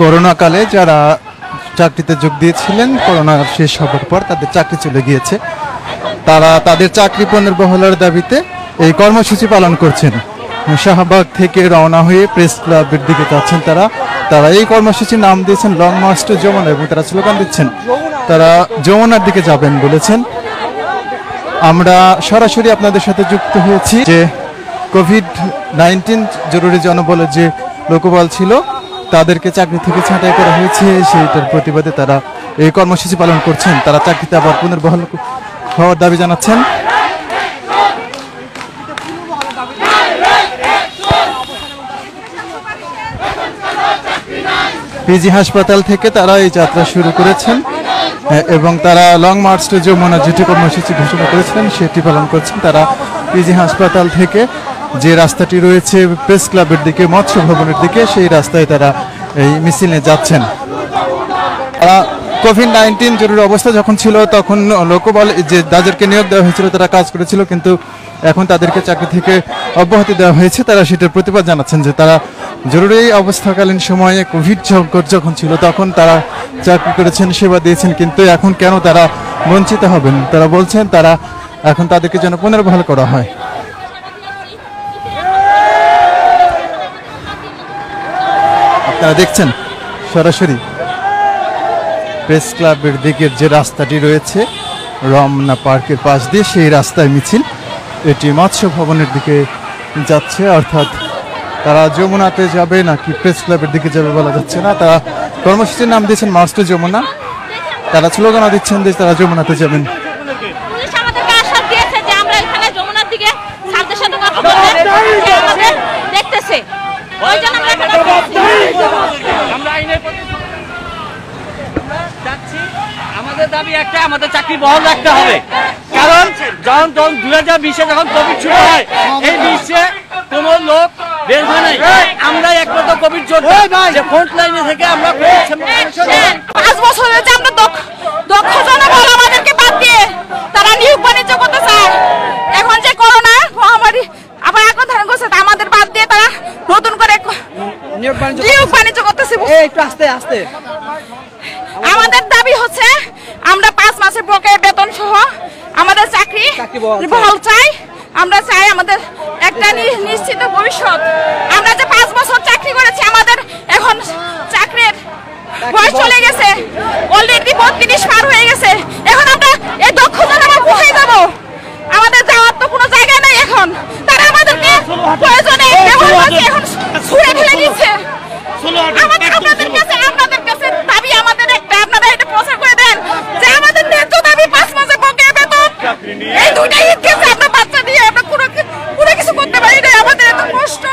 Corona কালে যারা চাকরিতে যোগ দিয়েছিলেন, করোনা শেষ হবার পর তাদের চাকরি চলে গিয়েছে, তারা তাদের চাকরি পুনর্বহালের দাবিতে এই কর্মসূচি পালন করছেন। শাহবাগ থেকে রওনা হয়ে প্রেস ক্লাবের দিকে যাচ্ছেন তারা। তারা এই কর্মসূচির নাম দিয়েছেন লং মার্চ টু যমুনা এবং তারা স্লোগান দিচ্ছেন, তারা যমুনার দিকে যাবেন বলেছেন। আমরা সরাসরি আপনাদের সাথে যুক্ত হয়েছি যে কোভিড-19 জরুরি জনবলের যে লোকবল ছিল তাদেরকে চাকরি থেকে ছাঁটাই করা হয়েছে, সেইটার প্রতিবাদে তারা এই কর্মসূচি পালন করছেন। তারা চাকরিতে আবার পুনর্বহাল হওয়ার দাবি জানাচ্ছেন। পিজি হাসপাতাল থেকে তারা এই যাত্রা শুরু করেছেন এবং তারা লং মার্চ টু যমুনা যেটি কর্মসূচি ঘোষণা করেছিলেন সেটি পালন করছেন। তারা পিজি হাসপাতাল থেকে যে রাস্তাটি রয়েছে প্রেস ক্লাবের দিকে, মৎস্য ভবনের দিকে, সেই রাস্তায় তারা এই মিছিলে যাচ্ছেন। তারা কোভিড-19 জরুরি অবস্থা যখন ছিল তখন লোকবল যে যাদেরকে নিয়োগ দেওয়া হয়েছিল তারা কাজ করেছিল, কিন্তু এখন তাদেরকে চাকরি থেকে অব্যাহতি দেওয়া হয়েছে। তারা সেটার প্রতিবাদ জানাচ্ছেন যে তারা জরুরি অবস্থাকালীন সময়ে কোভিড সংকট যখন ছিল তখন তারা চাকরি করেছেন, সেবা দিয়েছেন, কিন্তু এখন কেন তারা বঞ্চিত হবেন। তারা বলছেন তারা এখন তাদেরকে যেন পুনর্বহাল করা হয়। আপনারা দেখছেন সরাসরি প্রেস ক্লাবের দিকের যে রাস্তাটি রয়েছে রমনা পার্কের পাশ দিয়ে, সেই রাস্তায় মিছিল এটি মৎস্য ভবনের দিকে যাচ্ছে। অর্থাৎ তারা যমুনাতে যাবে নাকি প্রেস ক্লাবের দিকে যাবে বলা যাচ্ছে না। তারা কর্মসূচির নাম দিয়েছেন মার্চ টু যমুনা। তারা স্লোগানও দিচ্ছেন যে তারা যমুনাতে যাবেন। আমাদের দাবি একটা, আমাদের চাকরি বহাল রাখতে হবে। কারণ যখন 2020-এ যখন কোভিড শুরু হয়, এই বিশ্বে কোন লোক বের হয় নাই। আমরা একমাত্র কোভিড যোদ্ধা, যে ফ্রন্ট লাইনে থেকে আমরা 5 বছর হয়েছে আমরা দক্ষ জনবল আমাদেরকে বাদ দিয়ে তারা নিয়োগ বাণিজ্য করতে চায়। এখন যে করোনা মহামারী আবার এখন ধারণ করছে, আমাদের বাদ দিয়ে তারা নতুন করে নিয়োগ বাণিজ্য করতেছে। একটু আস্তে আস্তে। আমাদের দাবি হচ্ছে আমরা 5 মাসের বকেয়া বেতন সহ আমাদের চাকরি বহাল চাই। আমরা চাই আমাদের একটা নিশ্চিত ভবিষ্যৎ। আমরা যে 5 বছর চাকরি করেছি, আমাদের এখন চাকরির বয়স চলে গেছে, অলরেডি 32 পার হয়ে গেছে। এখন আমরা এই দক্ষতা আমরা কোথায় যাব? আমাদের যাওয়ার তো কোনো জায়গা নেই। এখন তারা আমাদেরকে প্রয়োজনে এখন ছুঁড়ে ফেলে দিচ্ছে। আপনাদের কাছে দাবি আমাদের একটা, আপনারা এটা প্রচার করে দেন যে আমাদের ন্যায্য দাবি 5 মাসের বকেয়া বেতন। এই দুইটাই ঈদ গেছে, আমরা বাচ্চা দিয়ে আমরা কোনো কিছু করতে পারি না। আমাদের এত কষ্ট,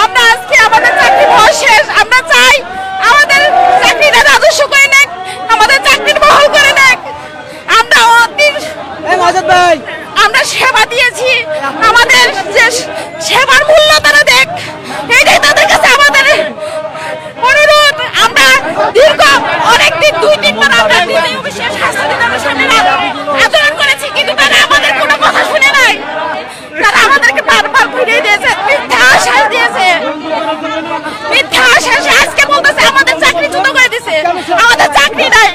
আমরা আজকে আমাদের চাকরি বয়স শেষ। আমরা চাই আমাদের চাকরিটা রাজস্ব করে নেক, আমাদের চাকরির বহাল করে নেক। আমরা আমরা সেবা দিয়েছি, আমাদের যে সেবার মূল্য তারা দেখ, এইটাই তাদের কাছে আমাদের অনুরোধ। আমরা দীর্ঘ অনেকদিন 2-3 বার আমরা দিল্লি অফিসের স্বাস্থ্য অধিদপ্তরের সামনে আন্দোলন করেছি, কিন্তু তারা আমাদের কোনো কথা শুনে নাই। তারা আমাদেরকে বারবার ঘুরিয়ে দিয়েছে, মিথ্যা আশ্বাস দিয়েছে। মিথ্যা আশ্বাস আজকে বলতেছে আমাদের চাকরি চ্যুত করে দিয়েছে। আমাদের চাকরি নাই,